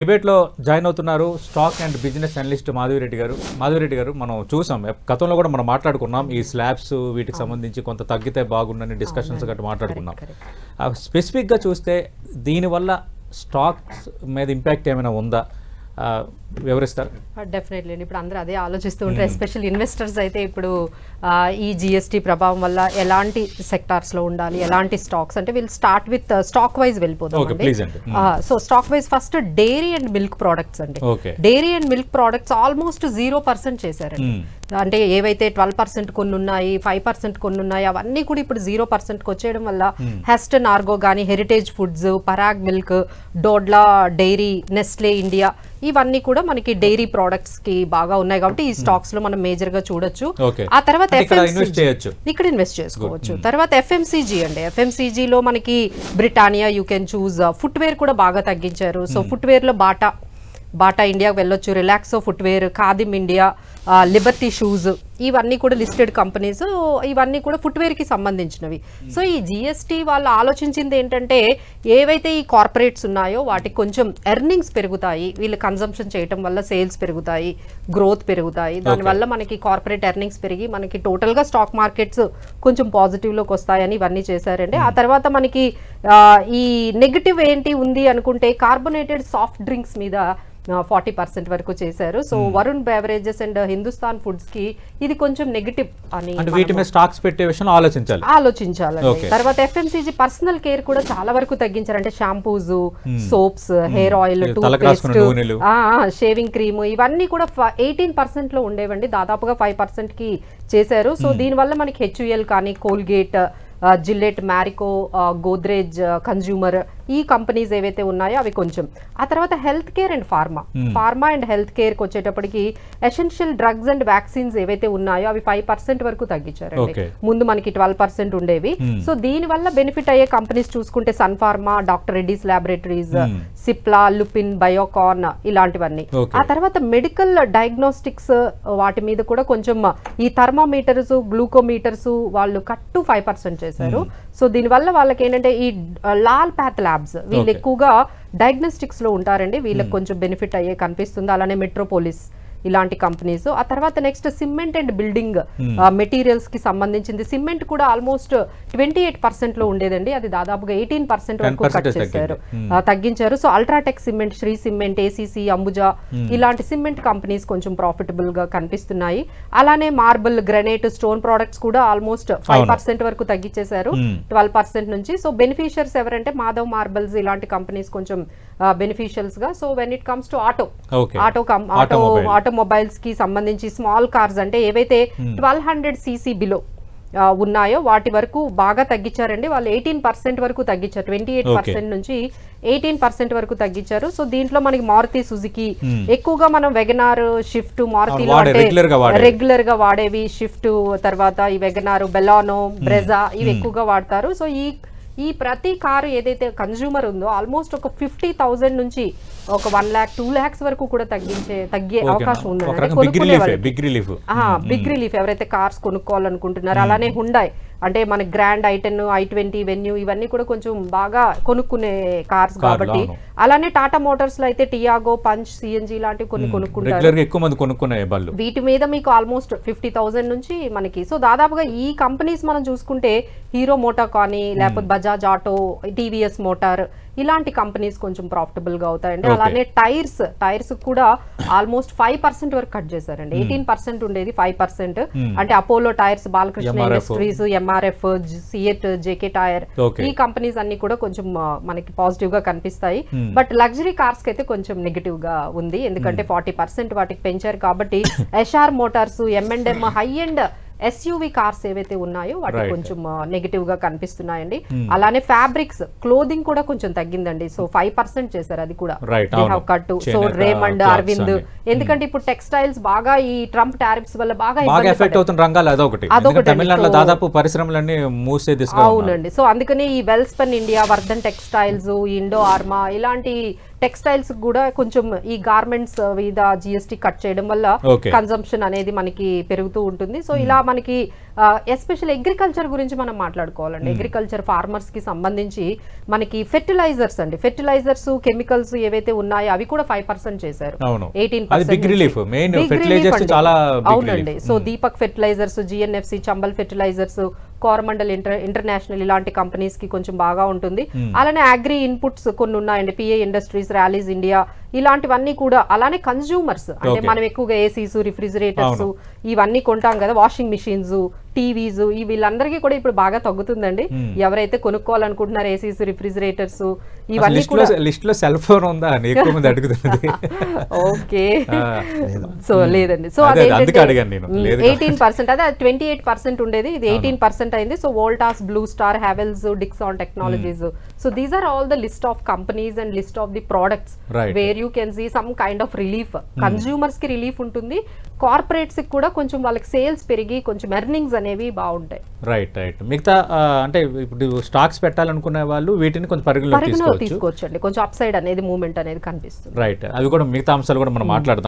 డిబేట్లో జాయిన్ అవుతున్నారు stock and business analyst Madhavi Reddy గారు మనం చూసాం గతంలో కూడా మనం మాట్లాడుకున్నాం ఈ స్లాబ్స్ వీటికి సంబంధించి కొంత తగ్గితే బాగుండని డిస్కషన్స్ గట్రా మాట్లాడుకున్నాం స్పెసిఫిక్గా చూస్తే దీనివల్ల స్టాక్స్ మీద ఇంపాక్ట్ ఏమైనా ఉందా వివరిస్తారు డెఫినెట్లీ ఇప్పుడు అందరూ అదే ఆలోచిస్తూ ఉంటారు ఎస్పెషల్ ఇన్వెస్టర్స్ అయితే ఇప్పుడు ఈ జిఎస్టీ ప్రభావం వల్ల ఎలాంటి సెక్టార్స్ లో ఉండాలి ఎలాంటి స్టాక్స్ అంటే వీళ్ళు స్టార్ట్ విత్ స్టాక్ వైజ్ వెళ్ళిపోతాం so stock wise first dairy and milk products అండి dairy and milk products almost 0% చేశారండి అంటే ఏవైతే 12% కొన్ని ఉన్నాయి 5% కొన్ని ఉన్నాయి అవన్నీ కూడా ఇప్పుడు 0%కి వచ్చేయడం వల్ల హెస్టన్ ఆర్గో కానీ heritage foods Parag milk Dodla dairy Nestle India ఇవన్నీ కూడా మనకి డైరీ ప్రొడక్ట్స్ కి బాగా ఉన్నాయి కాబట్టి ఈ స్టాక్స్ లో మనం మేజర్ గా చూడొచ్చు ఆ తర్వాత ఇక్కడ ఇన్వెస్ట్ చేసుకోవచ్చు తర్వాత ఎఫ్ఎంసీజీ అండి ఎఫ్ఎంసీజీ లో మనకి Britannia you can choose footwear కూడా బాగా తగ్గించారు సో ఫుట్వేర్ లో బాటా ఇండియాకి వెళ్ళొచ్చు Relaxo footwear Khadim India Liberty shoes ఇవన్నీ కూడా లిస్టెడ్ కంపెనీస్ ఇవన్నీ కూడా ఫుట్వేర్కి సంబంధించినవి సో ఈ జిఎస్టీ వాళ్ళు ఆలోచించింది ఏంటంటే ఏవైతే ఈ కార్పొరేట్స్ ఉన్నాయో వాటికి కొంచెం ఎర్నింగ్స్ పెరుగుతాయి వీళ్ళు కన్సంప్షన్ చేయటం వల్ల సేల్స్ పెరుగుతాయి గ్రోత్ పెరుగుతాయి దానివల్ల మనకి కార్పొరేట్ ఎర్నింగ్స్ పెరిగి మనకి టోటల్గా స్టాక్ మార్కెట్స్ కొంచెం పాజిటివ్లోకి వస్తాయని ఇవన్నీ చేశారండి ఆ తర్వాత మనకి ఈ నెగిటివ్ ఏంటి ఉంది అనుకుంటే కార్బొనేటెడ్ సాఫ్ట్ డ్రింక్స్ మీద 40% వరకు చేశారు so Varun beverages and Hindustan foods కి ఇది కొంచెం నెగటివ్ అని వీటి మీద స్టాక్స్ పెట్టే విషయంలో ఆలోచించాలండి తర్వాత ఎఫ్ఎంసీజీ పర్సనల్ కేర్ కూడా చాలా వరకు తగ్గించారు అంటే shampoos soaps hair oil toothpaste shaving cream ఇవన్నీ కూడా 18% లో ఉండేవండి దాదాపుగా 5% కి చేశారు సో దీనివల్ల మనకి హెచ్యుఎల్ కానీ Colgate Gillette Marico Godrej consumer ఈ కంపెనీస్ ఏవైతే ఉన్నాయో అవి కొంచెం ఆ తర్వాత health care and pharma and health కేర్కి వచ్చేటప్పటికి ఎసెన్షియల్ డ్రగ్స్ అండ్ వ్యాక్సిన్స్ ఏవైతే ఉన్నాయో అవి 5% వరకు తగ్గించారండి ముందు మనకి 12% ఉండేవి సో దీని వల్ల బెనిఫిట్ అయ్యే కంపెనీస్ చూసుకుంటే సన్ ఫార్మా డాక్టర్ రెడ్డీస్ ల్యాబొరేటరీస్ సిప్లా లుపిన్ బయోకాన్ ఇలాంటివన్నీ ఆ తర్వాత మెడికల్ డయాగ్నోస్టిక్స్ వాటి మీద కూడా కొంచెం ఈ థర్మామీటర్స్ గ్లూకోమీటర్స్ వాళ్ళు కట్టు 5% చేశారు సో దీనివల్ల వాళ్ళకి ఏంటంటే ఈ లాల్ ప్యాథ్ ల్యాబ్స్ వీళ్ళు ఎక్కువగా డయాగ్నోస్టిక్స్ లో ఉంటారండి వీళ్ళకి కొంచెం బెనిఫిట్ అయ్యే కనిపిస్తుంది అలానే మెట్రోపోలిస్ ఇలాంటి కంపెనీస్ ఆ తర్వాత next cement and building materials కి సంబంధించింది సిమెంట్ కూడా ఆల్మోస్ట్ 28% లో ఉండేదండి అది దాదాపుగా 18% వరకు కట్ చేశారు తగ్గించారు so UltraTech cement Shree cement ACC Ambuja ఇలాంటి సిమెంట్ కంపెనీస్ కొంచెం ప్రాఫిటబుల్ గా కనిపిస్తున్నాయి అలానే మార్బుల్ గ్రనైట్ స్టోన్ ప్రొడక్ట్స్ కూడా ఆల్మోస్ట్ 5% వరకు తగ్గించేశారు 12% నుంచి సో బెనిఫిషియర్స్ ఎవరంటే మాధవ్ మార్బల్స్ ఇలాంటి కంపెనీస్ కొంచెం బెనిఫిషియల్స్ గా so when it comes to automobiles కి సంబంధించి స్మాల్ కార్స్ అంటే ఏవైతే 1200 cc బిలో ఉన్నాయో వాటి వరకు బాగా తగ్గించారండి వాళ్ళు 18% వరకు తగ్గించారు 28% నుంచి 18% వరకు తగ్గించారు సో దీంట్లో మనకి మారుతి సుజుకి ఎక్కువగా మనం వెగనార్ షిఫ్ట్ మారుతిలో అంటే రెగ్యులర్ గా వాడేవి షిఫ్ట్ తర్వాత ఈ వెగనార్ బెలానో బ్రెజా ఇవి ఎక్కువగా వాడతారు సో ఈ ప్రతి కారు ఏదైతే కన్జ్యూమర్ ఉందో ఆల్మోస్ట్ ఒక 50,000 నుంచి ఒక 1 lakh 2 lakhs వరకు కూడా తగ్గే అవకాశం ఉందండి బిగ్ రిలీఫ్ ఎవరైతే కార్స్ కొనుక్కోవాలనుకుంటున్నారో అలానే హుండాయ్ అంటే మన గ్రాండ్ ఐ10 i20 వెన్యూ ఇవన్నీ కూడా కొంచెం బాగా కొనుక్కునే కార్స్ కాబట్టి అలానే టాటా మోటార్స్ లో అయితే టియాగో పంచ్ సిఎన్జి లాంటివి కొన్ని కొనుక్కుంటారు వీటి మీద మీకు ఆల్మోస్ట్ 50,000 నుంచి మనకి సో దాదాపుగా ఈ కంపెనీస్ మనం చూసుకుంటే హీరో మోటార్ కానీ లేకపోతే బజాజ్ ఆటో టీవీఎస్ మోటార్ ఇలాంటి కంపెనీస్ కొంచెం ప్రాఫిటబుల్ గా అవుతాయండి అలానే టైర్స్ కూడా ఆల్మోస్ట్ 5% వరకు కట్ చేశారండి 18% ఉండేది 5% అంటే Apollo tyres Balkrishna industries MRF CEAT JK tyre ఈ కంపెనీస్ అన్ని కూడా కొంచెం మనకి పాజిటివ్ గా కనిపిస్తాయి బట్ లగ్జరీ కార్స్ కి అయితే కొంచెం నెగిటివ్ గా ఉంది ఎందుకంటే 40% వాటికి పెంచారు కాబట్టి SR motors M and M high and SUV cars ఏవైతే ఉన్నాయో వాటి కొంచెం నెగిటివ్ గా కనిపిస్తున్నాయండి అలానే ఫ్యాబ్రిక్స్ క్లోదింగ్ కూడా కొంచెం తగ్గిందండి సో 5% చేశారు అది కూడా కట్ సో రేమండ్ అరవింద్ ఎందుకంటే ఇప్పుడు టెక్స్టైల్స్ బాగా ఈ ట్రంప్ టారిఫ్స్ వల్ల బాగా ఎఫెక్ట్ అవుతున్న రంగాలు అదొకటి దాదాపు పరిశ్రమలన్నీ మూసేది అవునండి సో అందుకని ఈ Welspun India Vardhman textiles Indo Rama ఇలాంటి టెక్స్టైల్స్ కూడా కొంచెం ఈ గార్మెంట్స్ మీద జిఎస్టీ కట్ చేయడం వల్ల కన్సంప్షన్ అనేది మనకి పెరుగుతూ ఉంటుంది. సో ఇలా మనకి ఎస్పెషల్ అగ్రికల్చర్ గురించి మనం మాట్లాడుకోవాలండి. అగ్రికల్చర్ ఫార్మర్స్ కి సంబంధించి మనకి ఫెర్టిలైజర్స్ అండి, ఫెర్టిలైజర్స్ కెమికల్స్ ఏవైతే ఉన్నాయో అవి కూడా 5% చేశారు, 18%. అవునండి. So Deepak fertilisers, GNFC, Chambal fertilisers, Coromandel international ఇలాంటి కంపెనీస్ కి కొంచెం బాగా ఉంటుంది. అలానే అగ్రి ఇన్పుట్స్ కొన్ని ఉన్నాయండి, పిఏ ఇండస్ట్రీస్, ర్యాలీస్ ఇండియా, ఇలాంటివన్నీ కూడా. అలానే కన్స్యూమర్స్ అంటే మనం ఎక్కువగా ఏసీస్, రిఫ్రిజిరేటర్స్ ఇవన్నీ కొంటాం కదా, వాషింగ్ మిషన్స్, టీవీస్, వీళ్ళందరికీ కూడా ఇప్పుడు బాగా తగ్గుతుందండి. ఎవరైతే కొనుక్కోవాలనుకుంటున్నారు ఏసీస్, రిఫ్రిజిరేటర్స్ ఇవన్నీ కూడా. లిస్ట్ లో సెల్ ఫోన్ ఉందా అని ఎక్కువ మంది అడుగుతున్నది. ఓకే, సో లేదండి. సో అదే 18%, అదే 28% ఉండేది, ఇది 18% అయింది. So Voltas, Blue Star, Havells, Dixon technologies. So these are all the list of companies and list of the products where you can see some kind of relief. Consumers కి రిలీఫ్ ఉంటుంది, కార్పొరేట్స్ కి కూడా కొంచెం వాళ్ళకి సేల్స్ పెరిగి కొంచెం ఎర్నింగ్స్ అనేవి బాగుంటాయి. రైట్. మిగతా అంటే ఇప్పుడు స్టాక్స్ పెట్టాలనుకునే వాళ్ళు వీటిని కొంచెం పరిగణలో తీసుకోవచ్చు అండి, కొంచెం అప్ సైడ్ అనేది మూవ్మెంట్ అనేది కనిపిస్తుంది. రైట్. అవి కూడా మిగతా అంశాలు కూడా మనం మాట్లాడదాం.